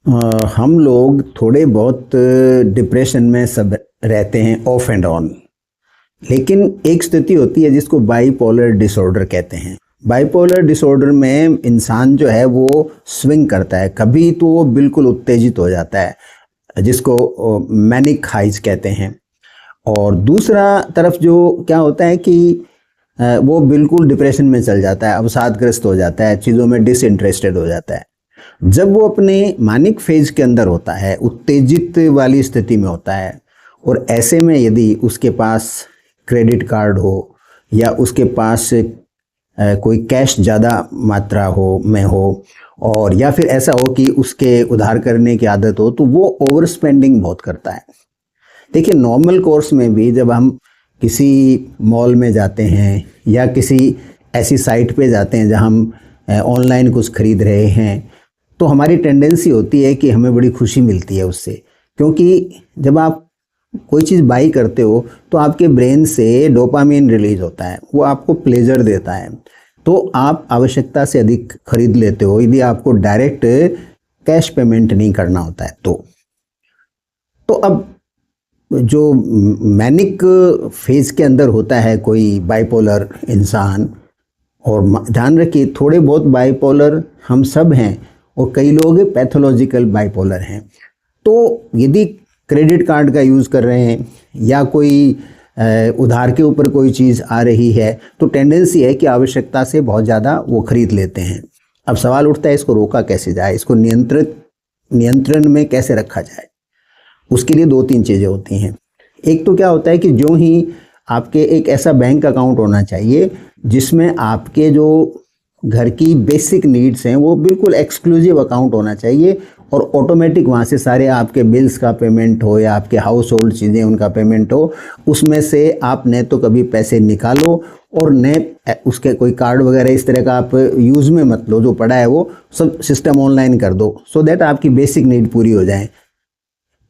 हम लोग थोड़े बहुत डिप्रेशन में सब रहते हैं, ऑफ एंड ऑन। लेकिन एक स्थिति होती है जिसको बाइपोलर डिसऑर्डर कहते हैं। बाइपोलर डिसऑर्डर में इंसान जो है वो स्विंग करता है, कभी तो वो बिल्कुल उत्तेजित हो जाता है जिसको मैनिक हाइज कहते हैं, और दूसरा तरफ जो क्या होता है कि वो बिल्कुल डिप्रेशन में चल जाता है, अवसादग्रस्त हो जाता है, चीज़ों में डिसइंटरेस्टेड हो जाता है। जब वो अपने मानिक फेज के अंदर होता है, उत्तेजित वाली स्थिति में होता है, और ऐसे में यदि उसके पास क्रेडिट कार्ड हो या उसके पास कोई कैश ज़्यादा मात्रा हो और या फिर ऐसा हो कि उसके उधार करने की आदत हो, तो वो ओवर स्पेंडिंग बहुत करता है। देखिए, नॉर्मल कोर्स में भी जब हम किसी मॉल में जाते हैं या किसी ऐसी साइट पे जाते हैं जहां हम ऑनलाइन कुछ खरीद रहे हैं, तो हमारी टेंडेंसी होती है कि हमें बड़ी खुशी मिलती है उससे, क्योंकि जब आप कोई चीज़ बाई करते हो तो आपके ब्रेन से डोपामिन रिलीज होता है, वो आपको प्लेजर देता है, तो आप आवश्यकता से अधिक खरीद लेते हो यदि आपको डायरेक्ट कैश पेमेंट नहीं करना होता है। तो अब जो मैनिक फेज के अंदर होता है कोई बाइपोलर इंसान, और ध्यान रखिए थोड़े बहुत बाइपोलर हम सब हैं और कई लोग पैथोलॉजिकल बाइपोलर हैं। तो यदि क्रेडिट कार्ड का यूज़ कर रहे हैं या कोई उधार के ऊपर कोई चीज़ आ रही है, तो टेंडेंसी है कि आवश्यकता से बहुत ज़्यादा वो खरीद लेते हैं। अब सवाल उठता है, इसको रोका कैसे जाए, इसको नियंत्रण में कैसे रखा जाए। उसके लिए दो तीन चीज़ें होती हैं। एक तो क्या होता है कि जो ही आपके एक ऐसा बैंक अकाउंट होना चाहिए जिसमें आपके जो घर की बेसिक नीड्स हैं वो बिल्कुल एक्सक्लूसिव अकाउंट होना चाहिए, और ऑटोमेटिक वहाँ से सारे आपके बिल्स का पेमेंट हो या आपके हाउस होल्ड चीज़ें उनका पेमेंट हो, उसमें से आप न तो कभी पैसे निकालो और न उसके कोई कार्ड वगैरह इस तरह का आप यूज़ में मत लो, जो पड़ा है वो सब सिस्टम ऑनलाइन कर दो, सो दैट आपकी बेसिक नीड पूरी हो जाए।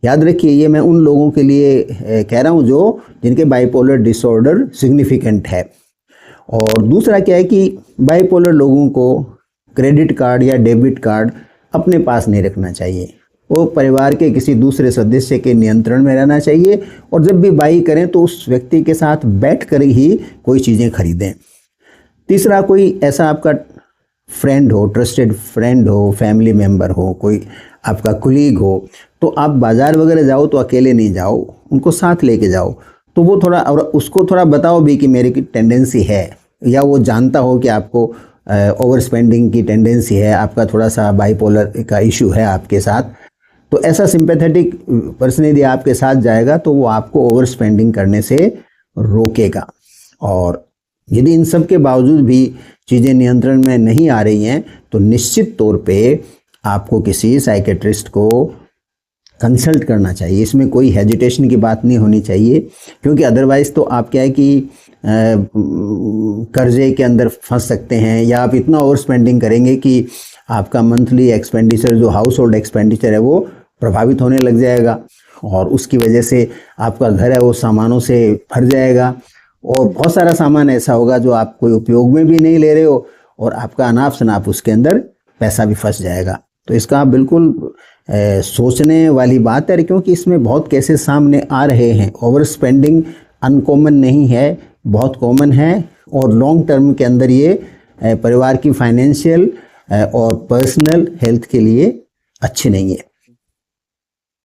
याद रखिए, ये मैं उन लोगों के लिए कह रहा हूँ जिनके बाइपोलर डिसऑर्डर सिग्निफिकेंट है। और दूसरा क्या है कि बाइपोलर लोगों को क्रेडिट कार्ड या डेबिट कार्ड अपने पास नहीं रखना चाहिए, वो परिवार के किसी दूसरे सदस्य के नियंत्रण में रहना चाहिए, और जब भी बाई करें तो उस व्यक्ति के साथ बैठ कर ही कोई चीज़ें खरीदें। तीसरा, कोई ऐसा आपका फ्रेंड हो, ट्रस्टेड फ्रेंड हो, फैमिली मेम्बर हो, कोई आपका कुलीग हो, तो आप बाज़ार वगैरह जाओ तो अकेले नहीं जाओ, उनको साथ लेके जाओ, तो वो थोड़ा, और उसको थोड़ा बताओ भी कि मेरी की टेंडेंसी है, या वो जानता हो कि आपको ओवर स्पेंडिंग की टेंडेंसी है, आपका थोड़ा सा बाइपोलर का इशू है आपके साथ, तो ऐसा सिंपैथेटिक पर्सन यदि आपके साथ जाएगा तो वो आपको ओवर स्पेंडिंग करने से रोकेगा। और यदि इन सब के बावजूद भी चीज़ें नियंत्रण में नहीं आ रही हैं, तो निश्चित तौर पे आपको किसी साइकेट्रिस्ट को कंसल्ट करना चाहिए। इसमें कोई हेजिटेशन की बात नहीं होनी चाहिए, क्योंकि अदरवाइज़ तो आप क्या है कि कर्जे के अंदर फंस सकते हैं, या आप इतना ओवर स्पेंडिंग करेंगे कि आपका मंथली एक्सपेंडिचर, जो हाउस होल्ड एक्सपेंडिचर है, वो प्रभावित होने लग जाएगा, और उसकी वजह से आपका घर है वो सामानों से भर जाएगा, और बहुत सारा सामान ऐसा होगा जो आप कोई उपयोग में भी नहीं ले रहे हो, और आपका अनाप शनाप उसके अंदर पैसा भी फंस जाएगा। तो इसका आप बिल्कुल सोचने वाली बात है, क्योंकि इसमें बहुत केसेस सामने आ रहे हैं। ओवर स्पेंडिंग अनकॉमन नहीं है, बहुत कॉमन है, और लॉन्ग टर्म के अंदर ये परिवार की फाइनेंशियल और पर्सनल हेल्थ के लिए अच्छी नहीं है।